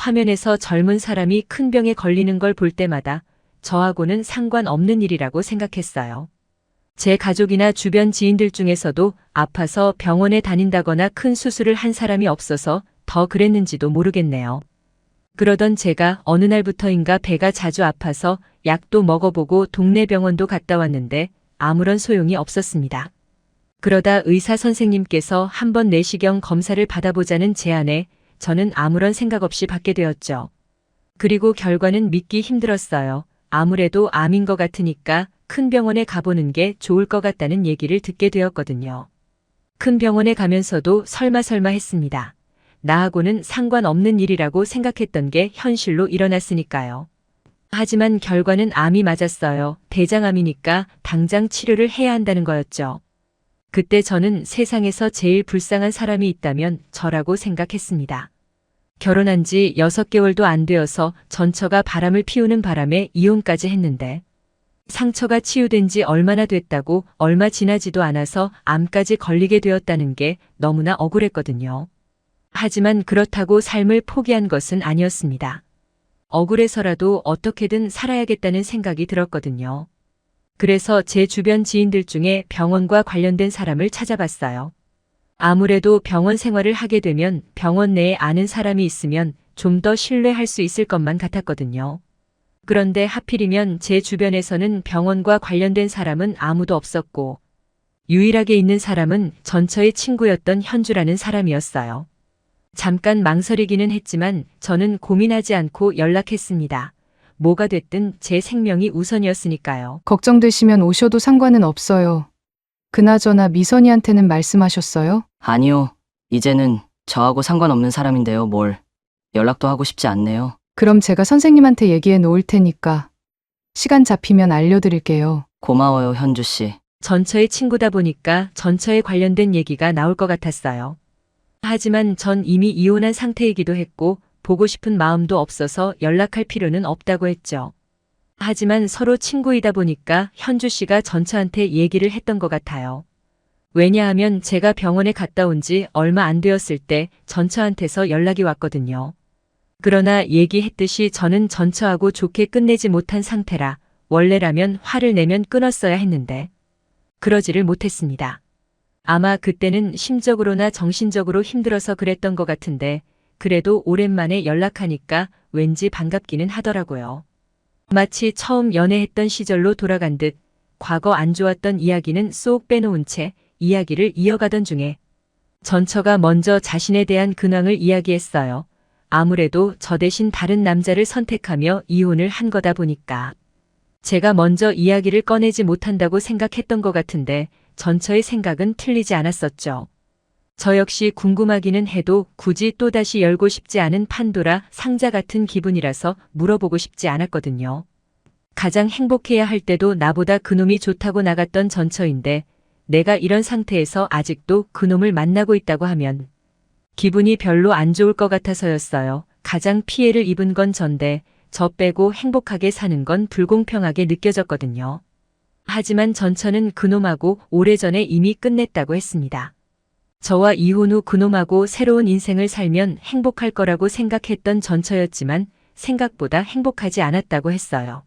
화면에서 젊은 사람이 큰 병에 걸리는 걸 볼 때마다 저하고는 상관없는 일이라고 생각했어요. 제 가족이나 주변 지인들 중에서도 아파서 병원에 다닌다거나 큰 수술을 한 사람이 없어서 더 그랬는지도 모르겠네요. 그러던 제가 어느 날부터인가 배가 자주 아파서 약도 먹어보고 동네 병원도 갔다 왔는데 아무런 소용이 없었습니다. 그러다 의사 선생님께서 한번 내시경 검사를 받아보자는 제안에 저는 아무런 생각 없이 받게 되었죠. 그리고 결과는 믿기 힘들었어요. 아무래도 암인 것 같으니까 큰 병원에 가보는 게 좋을 것 같다는 얘기를 듣게 되었거든요. 큰 병원에 가면서도 설마 했습니다. 나하고는 상관없는 일이라고 생각했던 게 현실로 일어났으니까요. 하지만 결과는 암이 맞았어요. 대장암이니까 당장 치료를 해야 한다는 거였죠. 그때 저는 세상에서 제일 불쌍한 사람이 있다면 저라고 생각했습니다. 결혼한 지 6개월도 안 되어서 전처가 바람을 피우는 바람에 이혼까지 했는데 상처가 치유된 지 얼마나 됐다고 얼마 지나지도 않아서 암까지 걸리게 되었다는 게 너무나 억울했거든요. 하지만 그렇다고 삶을 포기한 것은 아니었습니다. 억울해서라도 어떻게든 살아야겠다는 생각이 들었거든요. 그래서 제 주변 지인들 중에 병원과 관련된 사람을 찾아봤어요. 아무래도 병원 생활을 하게 되면 병원 내에 아는 사람이 있으면 좀 더 신뢰할 수 있을 것만 같았거든요. 그런데 하필이면 제 주변에서는 병원과 관련된 사람은 아무도 없었고 유일하게 있는 사람은 전처의 친구였던 현주라는 사람이었어요. 잠깐 망설이기는 했지만 저는 고민하지 않고 연락했습니다. 뭐가 됐든 제 생명이 우선이었으니까요. 걱정되시면 오셔도 상관은 없어요. 그나저나 미선이한테는 말씀하셨어요? 아니요. 이제는 저하고 상관없는 사람인데요. 뭘 연락도 하고 싶지 않네요. 그럼 제가 선생님한테 얘기해 놓을 테니까 시간 잡히면 알려드릴게요. 고마워요, 현주 씨. 전처의 친구다 보니까 전처에 관련된 얘기가 나올 것 같았어요. 하지만 전 이미 이혼한 상태이기도 했고 보고 싶은 마음도 없어서 연락할 필요는 없다고 했죠. 하지만 서로 친구이다 보니까 현주 씨가 전처한테 얘기를 했던 것 같아요. 왜냐하면 제가 병원에 갔다 온 지 얼마 안 되었을 때 전처한테서 연락이 왔거든요. 그러나 얘기했듯이 저는 전처하고 좋게 끝내지 못한 상태라 원래라면 화를 내면 끊었어야 했는데 그러지를 못했습니다. 아마 그때는 심적으로나 정신적으로 힘들어서 그랬던 것 같은데 그래도 오랜만에 연락하니까 왠지 반갑기는 하더라고요. 마치 처음 연애했던 시절로 돌아간 듯 과거 안 좋았던 이야기는 쏙 빼놓은 채 이야기를 이어가던 중에 전처가 먼저 자신에 대한 근황을 이야기했어요. 아무래도 저 대신 다른 남자를 선택하며 이혼을 한 거다 보니까 제가 먼저 이야기를 꺼내지 못한다고 생각했던 것 같은데 전처의 생각은 틀리지 않았었죠. 저 역시 궁금하기는 해도 굳이 또다시 열고 싶지 않은 판도라 상자 같은 기분이라서 물어보고 싶지 않았거든요. 가장 행복해야 할 때도 나보다 그놈이 좋다고 나갔던 전처인데 내가 이런 상태에서 아직도 그놈을 만나고 있다고 하면 기분이 별로 안 좋을 것 같아서였어요. 가장 피해를 입은 건 전데 저 빼고 행복하게 사는 건 불공평하게 느껴졌거든요. 하지만 전처는 그놈하고 오래전에 이미 끝냈다고 했습니다. 저와 이혼 후 그놈하고 새로운 인생을 살면 행복할 거라고 생각했던 전처였지만 생각보다 행복하지 않았다고 했어요.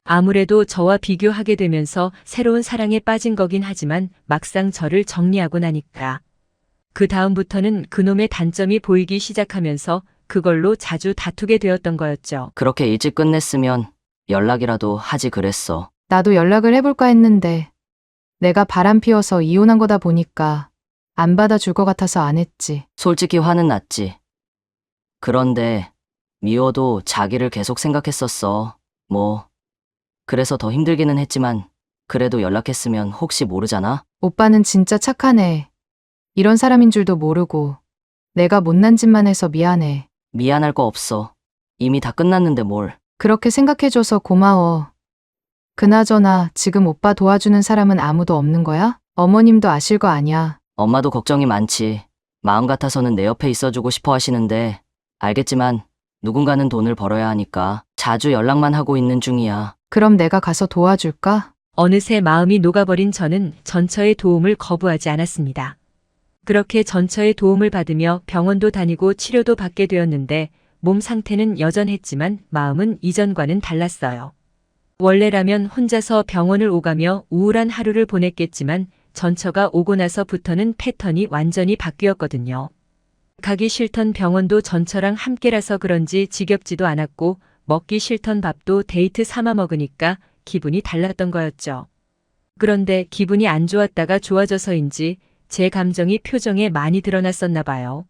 아무래도 저와 비교하게 되면서 새로운 사랑에 빠진 거긴 하지만 막상 저를 정리하고 나니까 그 다음부터는 그놈의 단점이 보이기 시작하면서 그걸로 자주 다투게 되었던 거였죠. 그렇게 일찍 끝냈으면 연락이라도 하지 그랬어. 나도 연락을 해볼까 했는데 내가 바람 피워서 이혼한 거다 보니까 안 받아줄 것 같아서 안 했지. 솔직히 화는 났지. 그런데 미워도 자기를 계속 생각했었어. 그래서 더 힘들기는 했지만 그래도 연락했으면 혹시 모르잖아? 오빠는 진짜 착하네. 이런 사람인 줄도 모르고 내가 못난 짓만 해서 미안해. 미안할 거 없어. 이미 다 끝났는데 뭘. 그렇게 생각해줘서 고마워. 그나저나 지금 오빠 도와주는 사람은 아무도 없는 거야? 어머님도 아실 거 아냐. 엄마도 걱정이 많지. 마음 같아서는 내 옆에 있어주고 싶어 하시는데 알겠지만 누군가는 돈을 벌어야 하니까 자주 연락만 하고 있는 중이야. 그럼 내가 가서 도와줄까? 어느새 마음이 녹아버린 저는 전처의 도움을 거부하지 않았습니다. 그렇게 전처의 도움을 받으며 병원도 다니고 치료도 받게 되었는데 몸 상태는 여전했지만 마음은 이전과는 달랐어요. 원래라면 혼자서 병원을 오가며 우울한 하루를 보냈겠지만 전처가 오고 나서부터는 패턴이 완전히 바뀌었거든요. 가기 싫던 병원도 전처랑 함께라서 그런지 지겹지도 않았고 먹기 싫던 밥도 데이트 삼아 먹으니까 기분이 달랐던 거였죠. 그런데 기분이 안 좋았다가 좋아져서인지 제 감정이 표정에 많이 드러났었나 봐요.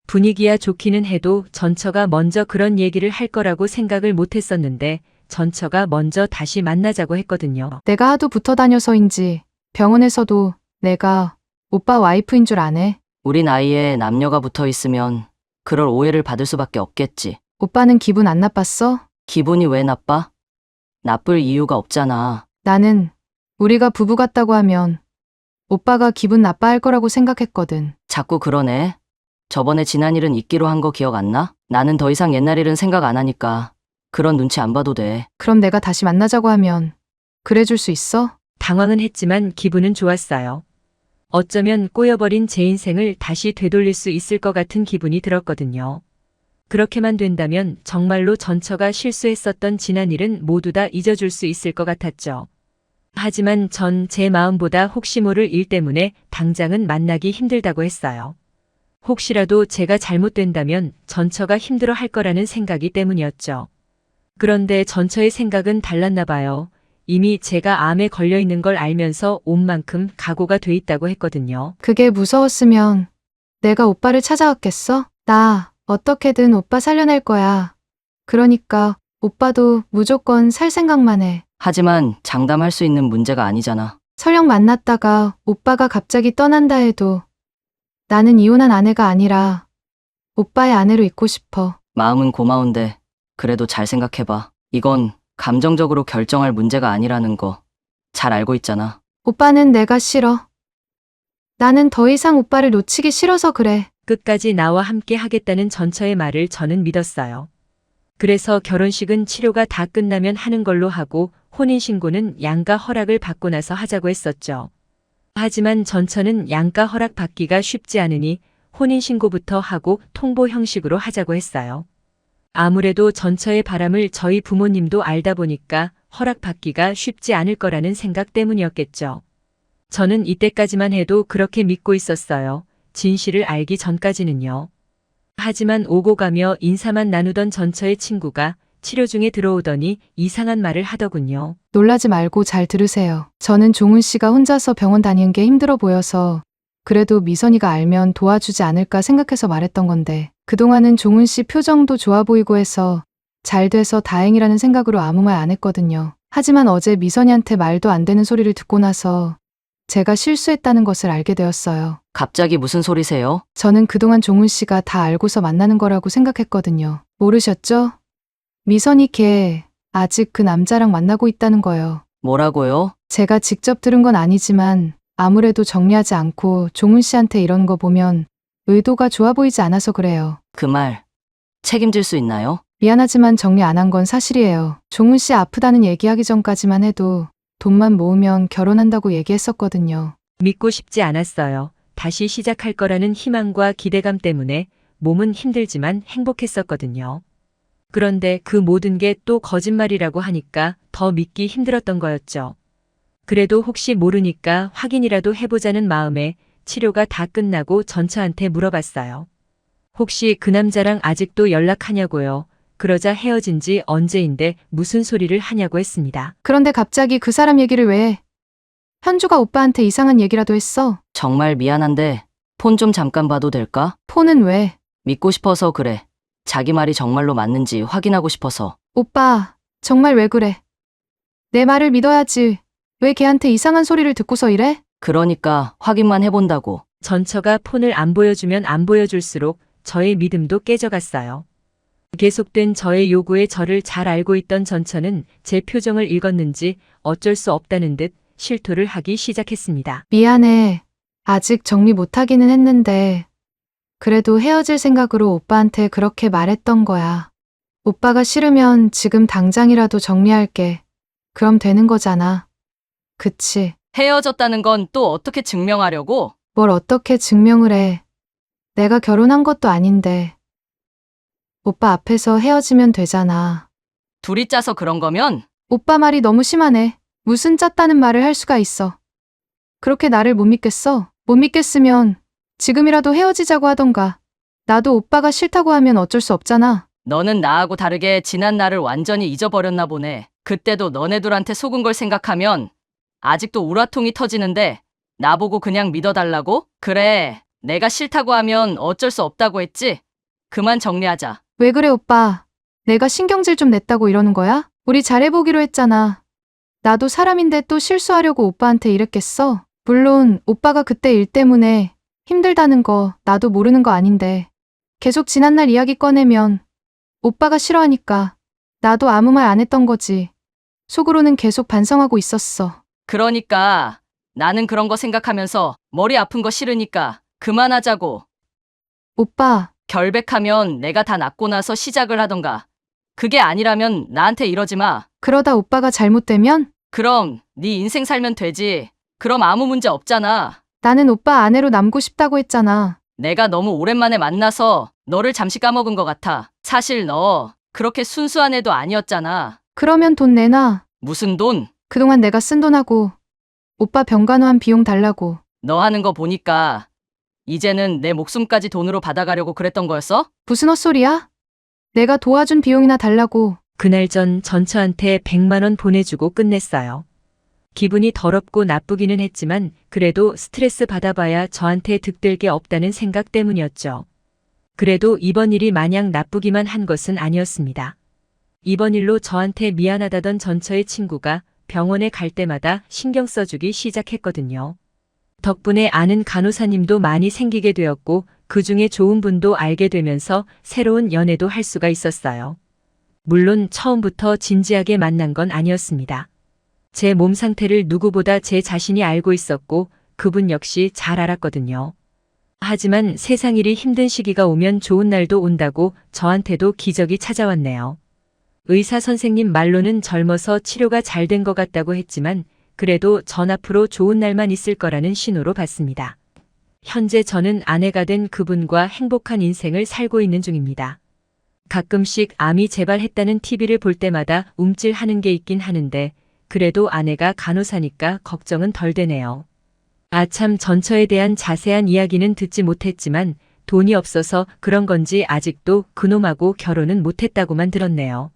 분위기야 좋기는 해도 전처가 먼저 그런 얘기를 할 거라고 생각을 못 했었는데 전처가 먼저 다시 만나자고 했거든요. 내가 하도 붙어 다녀서인지 병원에서도 내가 오빠 와이프인 줄 아네. 우린 아이에 남녀가 붙어 있으면 그럴 오해를 받을 수밖에 없겠지. 오빠는 기분 안 나빴어? 기분이 왜 나빠? 나쁠 이유가 없잖아. 나는 우리가 부부 같다고 하면 오빠가 기분 나빠할 거라고 생각했거든. 자꾸 그러네. 저번에 지난 일은 잊기로 한 거 기억 안 나? 나는 더 이상 옛날 일은 생각 안 하니까 그런 눈치 안 봐도 돼. 그럼 내가 다시 만나자고 하면 그래줄 수 있어? 당황은 했지만 기분은 좋았어요. 어쩌면 꼬여버린 제 인생을 다시 되돌릴 수 있을 것 같은 기분이 들었거든요. 그렇게만 된다면 정말로 전처가 실수했었던 지난 일은 모두 다 잊어줄 수 있을 것 같았죠. 하지만 전 제 마음보다 혹시 모를 일 때문에 당장은 만나기 힘들다고 했어요. 혹시라도 제가 잘못된다면 전처가 힘들어 할 거라는 생각이 때문이었죠. 그런데 전처의 생각은 달랐나 봐요. 이미 제가 암에 걸려 있는 걸 알면서 온 만큼 각오가 돼 있다고 했거든요. 그게 무서웠으면 내가 오빠를 찾아왔겠어? 나 어떻게든 오빠 살려낼 거야. 그러니까 오빠도 무조건 살 생각만 해. 하지만 장담할 수 있는 문제가 아니잖아. 설령 만났다가 오빠가 갑자기 떠난다 해도 나는 이혼한 아내가 아니라 오빠의 아내로 있고 싶어. 마음은 고마운데 그래도 잘 생각해봐. 이건 감정적으로 결정할 문제가 아니라는 거 잘 알고 있잖아. 오빠는 내가 싫어. 나는 더 이상 오빠를 놓치기 싫어서 그래. 끝까지 나와 함께 하겠다는 전처의 말을 저는 믿었어요. 그래서 결혼식은 치료가 다 끝나면 하는 걸로 하고 혼인신고는 양가 허락을 받고 나서 하자고 했었죠. 하지만 전처는 양가 허락 받기가 쉽지 않으니 혼인신고부터 하고 통보 형식으로 하자고 했어요. 아무래도 전처의 바람을 저희 부모님도 알다 보니까 허락받기가 쉽지 않을 거라는 생각 때문이었겠죠. 저는 이때까지만 해도 그렇게 믿고 있었어요. 진실을 알기 전까지는요. 하지만 오고 가며 인사만 나누던 전처의 친구가 치료 중에 들어오더니 이상한 말을 하더군요. 놀라지 말고 잘 들으세요. 저는 종훈 씨가 혼자서 병원 다니는 게 힘들어 보여서 그래도 미선이가 알면 도와주지 않을까 생각해서 말했던 건데 그동안은 종훈 씨 표정도 좋아 보이고 해서 잘 돼서 다행이라는 생각으로 아무 말 안 했거든요. 하지만 어제 미선이한테 말도 안 되는 소리를 듣고 나서 제가 실수했다는 것을 알게 되었어요. 갑자기 무슨 소리세요? 저는 그동안 종훈 씨가 다 알고서 만나는 거라고 생각했거든요. 모르셨죠? 미선이 걔 아직 그 남자랑 만나고 있다는 거요. 뭐라고요? 제가 직접 들은 건 아니지만 아무래도 정리하지 않고 종훈 씨한테 이런 거 보면 의도가 좋아 보이지 않아서 그래요. 그 말 책임질 수 있나요? 미안하지만 정리 안 한 건 사실이에요. 종훈 씨 아프다는 얘기하기 전까지만 해도 돈만 모으면 결혼한다고 얘기했었거든요. 믿고 싶지 않았어요. 다시 시작할 거라는 희망과 기대감 때문에 몸은 힘들지만 행복했었거든요. 그런데 그 모든 게 또 거짓말이라고 하니까 더 믿기 힘들었던 거였죠. 그래도 혹시 모르니까 확인이라도 해보자는 마음에 치료가 다 끝나고 전처한테 물어봤어요. 혹시 그 남자랑 아직도 연락하냐고요. 그러자 헤어진 지 언제인데 무슨 소리를 하냐고 했습니다. 그런데 갑자기 그 사람 얘기를 왜 해? 현주가 오빠한테 이상한 얘기라도 했어. 정말 미안한데 폰 좀 잠깐 봐도 될까? 폰은 왜? 믿고 싶어서 그래. 자기 말이 정말로 맞는지 확인하고 싶어서. 오빠, 정말 왜 그래? 내 말을 믿어야지. 왜 걔한테 이상한 소리를 듣고서 이래? 그러니까 확인만 해본다고. 전처가 폰을 안 보여주면 안 보여줄수록 저의 믿음도 깨져갔어요. 계속된 저의 요구에 저를 잘 알고 있던 전처는 제 표정을 읽었는지 어쩔 수 없다는 듯 실토를 하기 시작했습니다. 미안해. 아직 정리 못하기는 했는데 그래도 헤어질 생각으로 오빠한테 그렇게 말했던 거야. 오빠가 싫으면 지금 당장이라도 정리할게. 그럼 되는 거잖아. 그치? 헤어졌다는 건 또 어떻게 증명하려고? 뭘 어떻게 증명을 해. 내가 결혼한 것도 아닌데. 오빠 앞에서 헤어지면 되잖아. 둘이 짜서 그런 거면 오빠 말이 너무 심하네. 무슨 짰다는 말을 할 수가 있어. 그렇게 나를 못 믿겠어? 못 믿겠으면 지금이라도 헤어지자고 하던가. 나도 오빠가 싫다고 하면 어쩔 수 없잖아. 너는 나하고 다르게 지난 날을 완전히 잊어버렸나 보네. 그때도 너네 둘한테 속은 걸 생각하면 아직도 우라통이 터지는데 나보고 그냥 믿어달라고? 그래, 내가 싫다고 하면 어쩔 수 없다고 했지? 그만 정리하자. 왜 그래, 오빠? 내가 신경질 좀 냈다고 이러는 거야? 우리 잘해보기로 했잖아. 나도 사람인데 또 실수하려고 오빠한테 이랬겠어? 물론 오빠가 그때 일 때문에 힘들다는 거 나도 모르는 거 아닌데 계속 지난날 이야기 꺼내면 오빠가 싫어하니까 나도 아무 말 안 했던 거지. 속으로는 계속 반성하고 있었어. 그러니까 나는 그런 거 생각하면서 머리 아픈 거 싫으니까 그만하자고. 오빠, 결백하면 내가 다 낫고 나서 시작을 하던가. 그게 아니라면 나한테 이러지 마. 그러다 오빠가 잘못되면 그럼 네 인생 살면 되지. 그럼 아무 문제 없잖아. 나는 오빠 아내로 남고 싶다고 했잖아. 내가 너무 오랜만에 만나서 너를 잠시 까먹은 것 같아. 사실 너 그렇게 순수한 애도 아니었잖아. 그러면 돈 내놔. 무슨 돈? 그동안 내가 쓴 돈하고 오빠 병간호한 비용 달라고. 너 하는 거 보니까 이제는 내 목숨까지 돈으로 받아가려고 그랬던 거였어? 무슨 헛소리야? 내가 도와준 비용이나 달라고. 그날 전 전처한테 100만 원 보내주고 끝냈어요. 기분이 더럽고 나쁘기는 했지만 그래도 스트레스 받아봐야 저한테 득될 게 없다는 생각 때문이었죠. 그래도 이번 일이 마냥 나쁘기만 한 것은 아니었습니다. 이번 일로 저한테 미안하다던 전처의 친구가 병원에 갈 때마다 신경 써주기 시작했거든요. 덕분에 아는 간호사님도 많이 생기게 되었고 그중에 좋은 분도 알게 되면서 새로운 연애도 할 수가 있었어요. 물론 처음부터 진지하게 만난 건 아니었습니다. 제 몸 상태를 누구보다 제 자신이 알고 있었고 그분 역시 잘 알았거든요. 하지만 세상 일이 힘든 시기가 오면 좋은 날도 온다고 저한테도 기적이 찾아왔네요. 의사 선생님 말로는 젊어서 치료가 잘 된 것 같다고 했지만 그래도 전 앞으로 좋은 날만 있을 거라는 신호로 봤습니다. 현재 저는 아내가 된 그분과 행복한 인생을 살고 있는 중입니다. 가끔씩 암이 재발했다는 TV를 볼 때마다 움찔하는 게 있긴 하는데 그래도 아내가 간호사니까 걱정은 덜 되네요. 아참 전처에 대한 자세한 이야기는 듣지 못했지만 돈이 없어서 그런 건지 아직도 그놈하고 결혼은 못했다고만 들었네요.